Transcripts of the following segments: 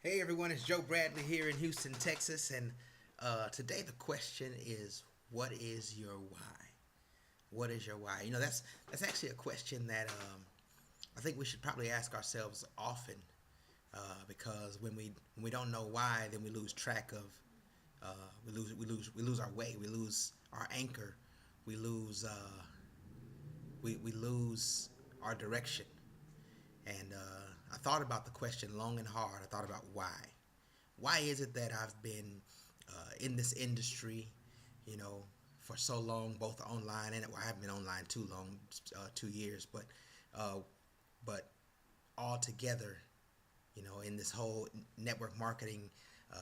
Hey everyone, it's Joe Bradley here in Houston, Texas, and today the question is, what is your why? What is your why? That's actually a question that I think we should probably ask ourselves often, because when we don't know why, then we lose track of we lose our way, we lose our anchor, we lose we lose our direction. And I thought about the question long and hard. I thought about why. Why is it that I've been in this industry, you know, for so long, both online and well, I haven't been online too long, 2 years, uh, but all together, in this whole network marketing,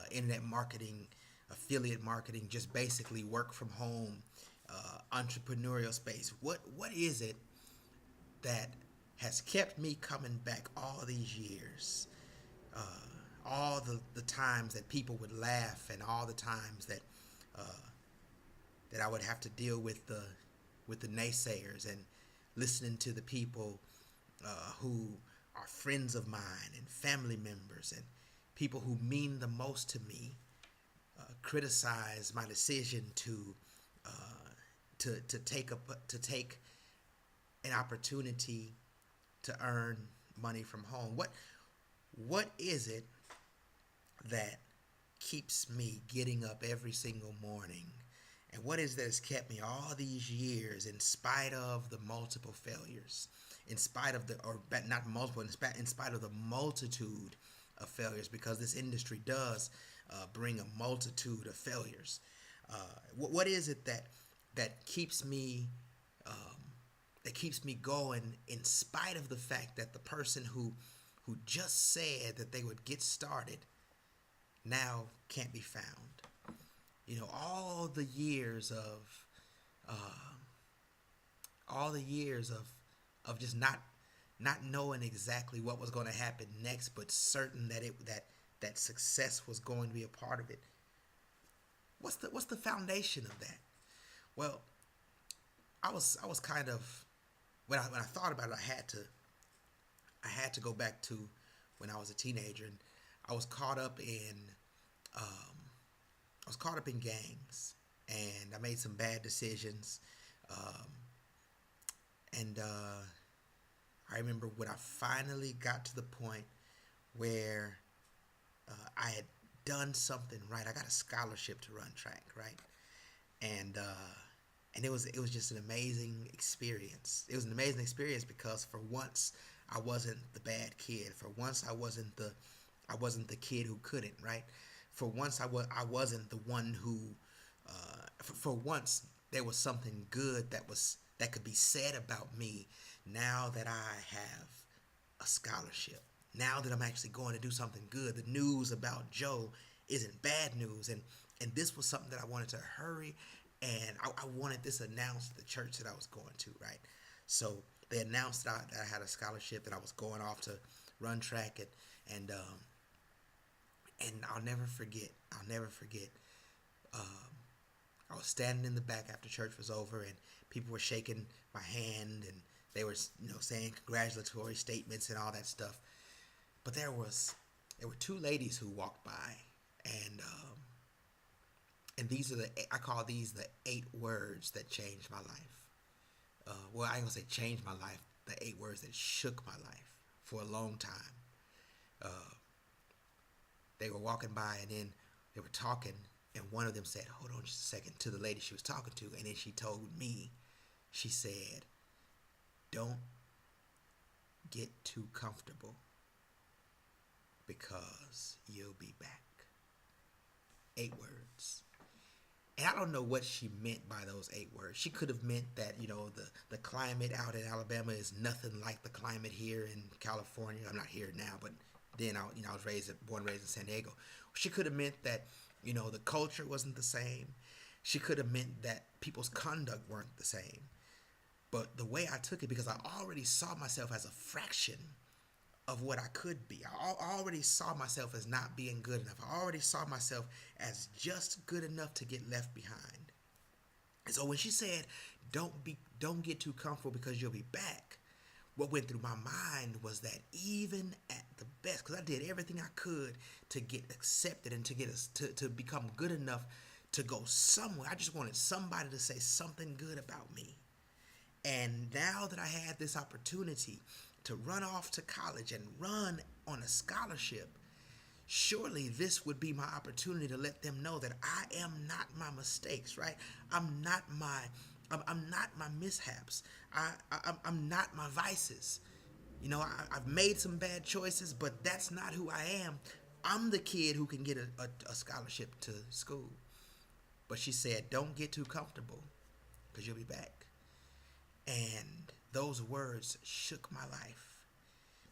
internet marketing, affiliate marketing, just basically work from home, entrepreneurial space. What is it that has kept me coming back all these years? Uh, all the times that people would laugh, and all the times uh, that I would have to deal with the naysayers, and listening to the people who are friends of mine and family members and people who mean the most to me criticize my decision to take an opportunity to earn money from home. What is it that keeps me getting up every single morning? And what is that has kept me all these years in spite of the multiple failures, in spite of not multiple, in spite of the multitude of failures, because this industry does bring a multitude of failures. What is it that keeps me going in spite of the fact that the person who just said that they would get started now can't be found? All the years of uh, all the years of just not knowing exactly what was going to happen next, but certain that success was going to be a part of it. What's the foundation of that? Well, I was kind of, when I thought about it, I had to go back to when I was a teenager, and I was caught up in um, I was caught up in gangs, and I made some bad decisions. Um, and I remember when I finally got to the point where I had done something right. I got a scholarship to run track, right? And it was just an amazing experience. It was an amazing experience because for once I wasn't the bad kid. For once I wasn't the kid who couldn't, right? For once I wasn't the one who for once there was something good that could be said about me now that I have a scholarship. Now that I'm actually going to do something good, the news about Joe isn't bad news, and this was something that I wanted to hurry, and I wanted this announced at the church that I was going to, right? So they announced that I had a scholarship, that I was going off to run track, and I'll never forget. I'll never forget. Um, I was standing in the back after church was over, and people were shaking my hand, and they were, saying congratulatory statements and all that stuff. But there were two ladies who walked by, and these are I call these the 8 words that changed my life. Well, I ain't gonna say changed my life. The 8 words that shook my life for a long time. Uh, they were walking by, and then they were talking, and one of them said, "Hold on just a second," to the lady she was talking to, and then she told me, she said, "Don't get too comfortable because you'll be back." 8 words. And I don't know what she meant by those 8 words. She could have meant that, the climate out in Alabama is nothing like the climate here in California. I'm not here now, but then I was born and raised in San Diego. She could have meant that, the culture wasn't the same. She could have meant that people's conduct weren't the same. But the way I took it, because I already saw myself as a fraction of what I could be. I already saw myself as not being good enough. I already saw myself as just good enough to get left behind. And so when she said, don't get too comfortable because you'll be back," what went through my mind was that even at the best, because I did everything I could to get accepted and to get us to become good enough to go somewhere. I just wanted somebody to say something good about me. And now that I had this opportunity to run off to college and run on a scholarship, surely this would be my opportunity to let them know that I am not my mistakes, right? I'm not my I'm not my mishaps. I'm not my vices. You know, I've made some bad choices, but that's not who I am. I'm the kid who can get a scholarship to school. But she said, don't get too comfortable because you'll be back. And those words shook my life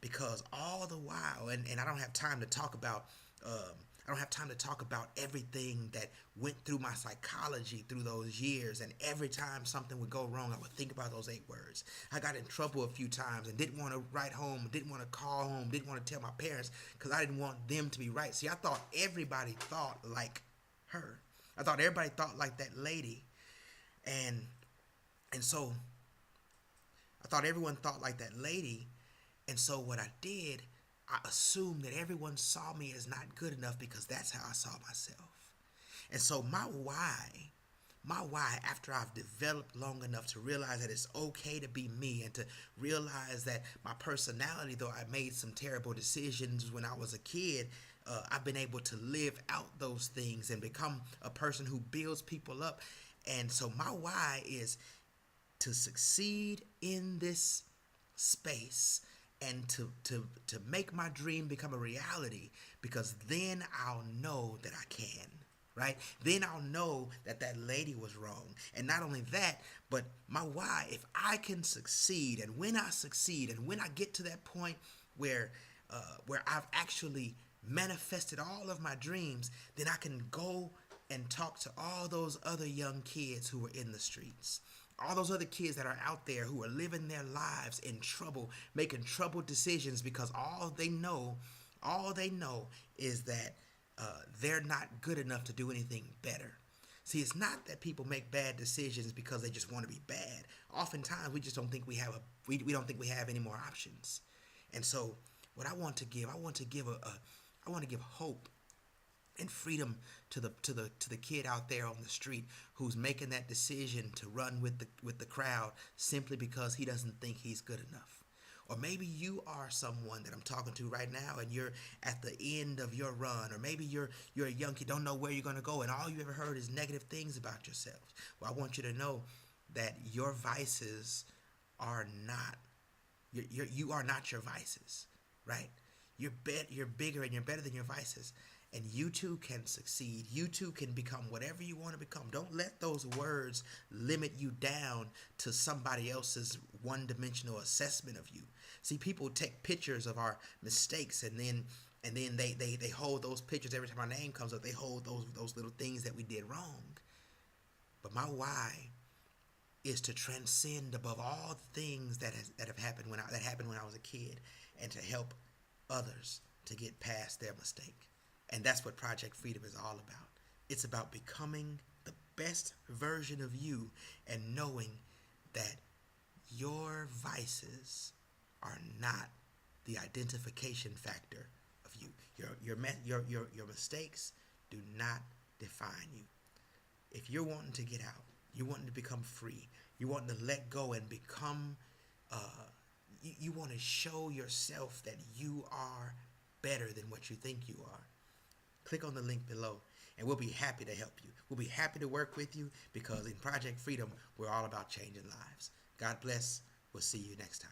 because all the while, and I don't have time to talk about, I don't have time to talk about everything that went through my psychology through those years. And every time something would go wrong, I would think about those 8 words. I got in trouble a few times and didn't want to write home, didn't want to call home, didn't want to tell my parents because I didn't want them to be right. See, I thought everybody thought like her. I thought everybody thought like that lady. And so I thought everyone thought like that lady. And so what I did, I assumed that everyone saw me as not good enough because that's how I saw myself. And so my why, after I've developed long enough to realize that it's okay to be me and to realize that my personality, though I made some terrible decisions when I was a kid, I've been able to live out those things and become a person who builds people up. And so my why is to succeed in this space and to make my dream become a reality, because then I'll know that I can, right? Then I'll know that that lady was wrong. And not only that, but my why, if I can succeed, and when I succeed, and when I get to that point where I've actually manifested all of my dreams, then I can go and talk to all those other young kids who were in the streets, all those other kids that are out there who are living their lives in trouble, making troubled decisions because all they know is that they're not good enough to do anything better. See, it's not that people make bad decisions because they just want to be bad. Oftentimes, we just don't think we don't think we have any more options. And so, what I want to give, I want to give hope and freedom to the kid out there on the street who's making that decision to run with the crowd simply because he doesn't think he's good enough. Or maybe you are someone that I'm talking to right now and you're at the end of your run, or maybe you're a young kid, don't know where you're going to go, and all you ever heard is negative things about yourself. Well, I want you to know that your vices are not you are not your vices, right? You're bigger and you're better than your vices. And you too can succeed. You too can become whatever you want to become. Don't let those words limit you down to somebody else's one-dimensional assessment of you. See, people take pictures of our mistakes and then they hold those pictures every time our name comes up. They hold those little things that we did wrong. But my why is to transcend above all the things that happened when I was a kid, and to help others to get past their mistake. And that's what Project Freedom is all about. It's about becoming the best version of you and knowing that your vices are not the identification factor of you. Your mistakes do not define you. If you're wanting to get out, you're wanting to become free, you're wanting to let go and become, you want to show yourself that you are better than what you think you are, click on the link below and we'll be happy to help you. We'll be happy to work with you because in Project Freedom, we're all about changing lives. God bless. We'll see you next time.